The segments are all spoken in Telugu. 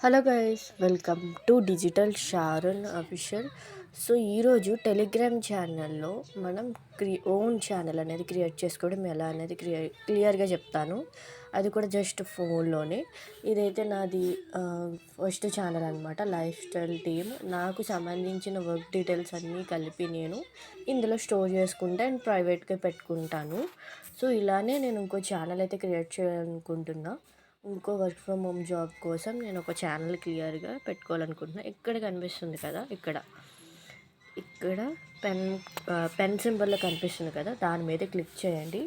Hello guys, welcome to digital Sharun official. So ఈరోజు టెలిగ్రామ్ ఛానల్లో మనం ఓన్ ఛానల్ అనేది క్రియేట్ చేసుకోవడం ఎలా అనేది క్లియర్గా చెప్తాను. అది కూడా జస్ట్ ఫోన్లోనే. ఇదైతే నాది ఫస్ట్ ఛానల్ అనమాట, లైఫ్ స్టైల్ టీమ్. నాకు సంబంధించిన వర్క్ డీటెయిల్స్ అన్నీ కలిపి నేను ఇందులో స్టోర్ చేసుకుంటే అండ్ ప్రైవేట్గా పెట్టుకుంటాను. సో ఇలానే నేను ఇంకో ఛానల్ అయితే క్రియేట్ చేయాలనుకుంటున్నా. ఇంకో వర్క్ ఫ్రమ్ హోమ్ జాబ్ కోసం నేను ఒక ఛానల్ క్లియర్గా పెట్టుకోవాలనుకుంటున్నాను. ఇక్కడ కనిపిస్తుంది కదా, ఇక్కడ పెన్ సింబల్లో కనిపిస్తుంది కదా, దాని మీద క్లిక్ చేయండి.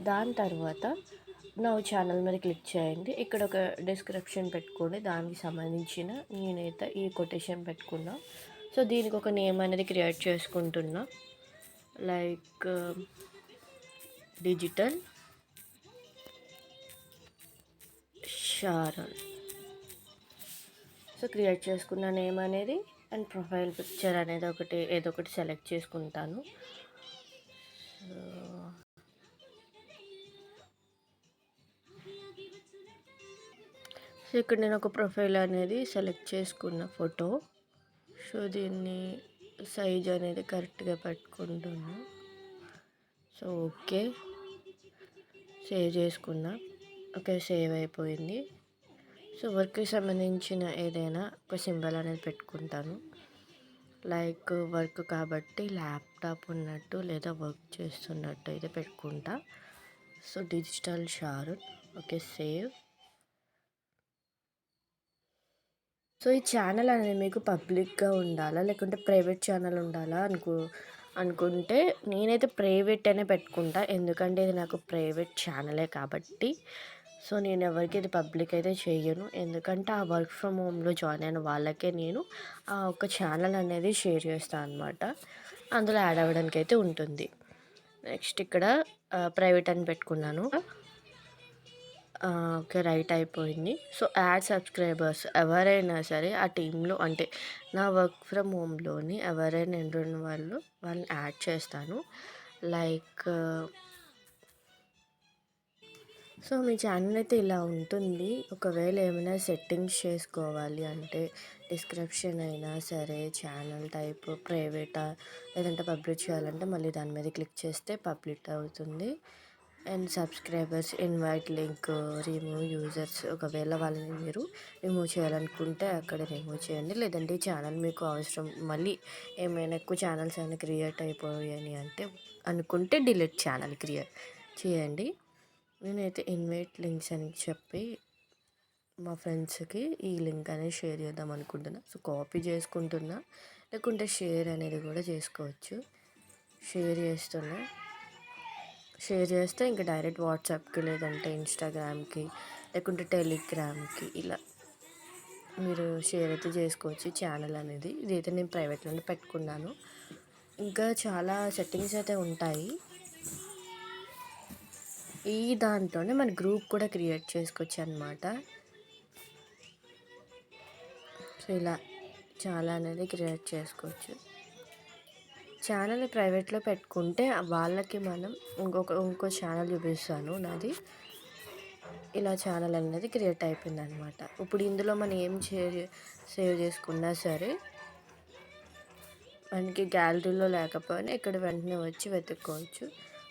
దాని తర్వాత నా ఛానల్ మీద క్లిక్ చేయండి. ఇక్కడ ఒక డిస్క్రిప్షన్ పెట్టుకోండి, దానికి సంబంధించిన నేనైతే ఈ కొటేషన్ పెట్టుకున్నా. సో దీనికి ఒక నేమ్ అనేది క్రియేట్ చేసుకుంటున్నా, లైక్ డిజిటల్ షారున్. సో క్రియేట్ చేసుకున్న నేమ్ అనేది అండ్ ప్రొఫైల్ పిక్చర్ అనేది ఏదో ఒకటి సెలెక్ట్ చేసుకుంటాను. సో ఇక్కడ నేను ఒక ప్రొఫైల్ అనేది సెలెక్ట్ చేసుకున్న ఫోటో. సో దీన్ని సైజ్ అనేది కరెక్ట్గా పెట్టుకుంటున్నాను. సో ఓకే, సేవ్ చేసుకున్నా. ఓకే, సేవ్ అయిపోయింది. సో వర్క్కి సంబంధించిన ఏదైనా ఒక సింబల్ అనేది పెట్టుకుంటాను, లైక్ వర్క్ కాబట్టి ల్యాప్టాప్ ఉన్నట్టు లేదా వర్క్ చేస్తున్నట్టు అయితే పెట్టుకుంటా. So digital Sharun. Okay, save. So ఈ ఛానల్ అనేది మీకు పబ్లిక్గా ఉండాలా లేకుంటే ప్రైవేట్ ఛానల్ ఉండాలా అనుకుంటే నేనైతే ప్రైవేట్ అనే పెట్టుకుంటా, ఎందుకంటే ఇది నాకు ప్రైవేట్ ఛానలే కాబట్టి. సో నేను ఎవరికి ఇది పబ్లిక్ అయితే చేయను, ఎందుకంటే ఆ వర్క్ ఫ్రమ్ హోమ్లో జాయిన్ అయిన వాళ్ళకే నేను ఆ ఒక ఛానల్ అనేది షేర్ చేస్తాను అనమాట. అందులో యాడ్ అవ్వడానికి అయితే ఉంటుంది. నెక్స్ట్ ఇక్కడ ప్రైవేట్ అని పెట్టుకున్నాను. ఓకే, రైట్ అయిపోయింది. సో యాడ్ సబ్స్క్రైబర్స్, ఎవరైనా సరే ఆ టీంలో అంటే నా వర్క్ ఫ్రమ్ హోమ్లోని ఎవరైనా ఎంటున్న వాళ్ళని యాడ్ చేస్తాను. లైక్ సో మీ ఛానల్ అయితే ఇలా ఉంటుంది. ఒకవేళ ఏమైనా సెట్టింగ్స్ చేసుకోవాలి అంటే డిస్క్రిప్షన్ అయినా సరే, ఛానల్ టైప్ ప్రైవేటా లేదంటే పబ్లిక్ చేయాలంటే మళ్ళీ దాని మీద క్లిక్ చేస్తే పబ్లిక్ అవుతుంది. And subscribers, invite link, remove users, ఒకవేళ వాళ్ళని మీరు రిమూవ్ చేయాలనుకుంటే అక్కడ రిమూవ్ చేయండి. లేదంటే ఈ ఛానల్ మీకు అవసరం, మళ్ళీ ఏమైనా ఎక్కువ ఛానల్స్ అయినా క్రియేట్ అయిపోయాయి అంటే అనుకుంటే డిలీట్ ఛానల్ క్రియేట్ చేయండి. నేనైతే ఇన్వైట్ లింక్స్ అని చెప్పి మా ఫ్రెండ్స్కి ఈ లింక్ అనేది షేర్ చేద్దాం అనుకుంటున్నా. సో కాపీ చేసుకుంటున్నా, లేకుంటే షేర్ అనేది కూడా చేసుకోవచ్చు. షేర్ చేస్తే ఇంకా డైరెక్ట్ వాట్సాప్కి లేదంటే ఇన్స్టాగ్రామ్కి లేకుంటే టెలిగ్రామ్కి ఇలా మీరు షేర్ అయితే చేసుకోవచ్చు ఛానల్ అనేది. ఇదైతే నేను ప్రైవేట్లోనే పెట్టుకున్నాను. ఇంకా చాలా సెట్టింగ్స్ అయితే ఉంటాయి. ఈ దాంట్లోనే మన గ్రూప్ కూడా క్రియేట్ చేసుకోవచ్చు అనమాట. సో ఇలా చాలా అనేది క్రియేట్ చేసుకోవచ్చు. ఛానల్ ప్రైవేట్లో పెట్టుకుంటే వాళ్ళకి మనం ఇంకో ఛానల్ చూపిస్తాను నాది. ఇలా ఛానల్ అనేది క్రియేట్ అయిపోయింది అనమాట. ఇప్పుడు ఇందులో మనం ఏం సేవ్ చేసుకున్నా సరే మనకి గ్యాలరీలో లేకపోయినా ఇక్కడ వెంటనే వచ్చి వెతుక్కోవచ్చు.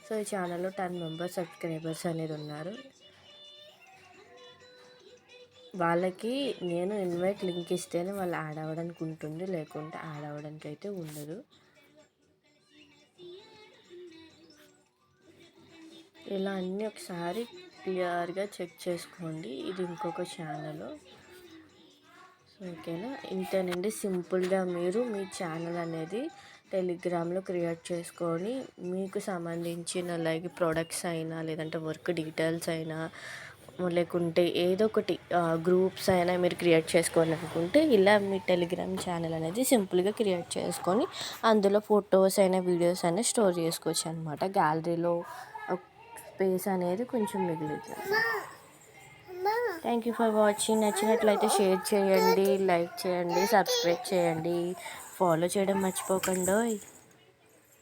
సో ఈ ఛానల్లో 10 మెంబర్స్ సబ్స్క్రైబర్స్ అనేది ఉన్నారు. వాళ్ళకి నేను ఇన్వైట్ లింక్ ఇస్తేనే వాళ్ళు యాడ్ అవ్వడానికి ఉంటుంది, లేకుంటే యాడ్ అవ్వడానికి అయితే ఉండదు. ఇలా అన్నీ ఒకసారి క్లియర్గా చెక్ చేసుకోండి. ఇది ఇంకొక ఛానల్. సో ఓకేనా, ఇంతేనండి. సింపుల్గా మీరు మీ ఛానల్ అనేది టెలిగ్రామ్లో క్రియేట్ చేసుకొని మీకు సంబంధించిన లైక్ ప్రొడక్ట్స్ అయినా లేదంటే వర్క్ డీటెయిల్స్ అయినా లేకుంటే ఏదో ఒకటి గ్రూప్స్ అయినా మీరు క్రియేట్ చేసుకోవాలనుకుంటే ఇలా మీ టెలిగ్రామ్ ఛానల్ అనేది సింపుల్గా క్రియేట్ చేసుకొని అందులో ఫొటోస్ అయినా వీడియోస్ అయినా స్టోర్ చేసుకోవచ్చు అనమాట. గ్యాలరీలో స్పేస్ అనేది కొంచెం మిగులుతుంది. Thank you for watching. నచ్చినట్లయితే షేర్ చేయండి, లైక్ చేయండి, సబ్స్క్రైబ్ చేయండి, ఫాలో చేయడం మర్చిపోకండి.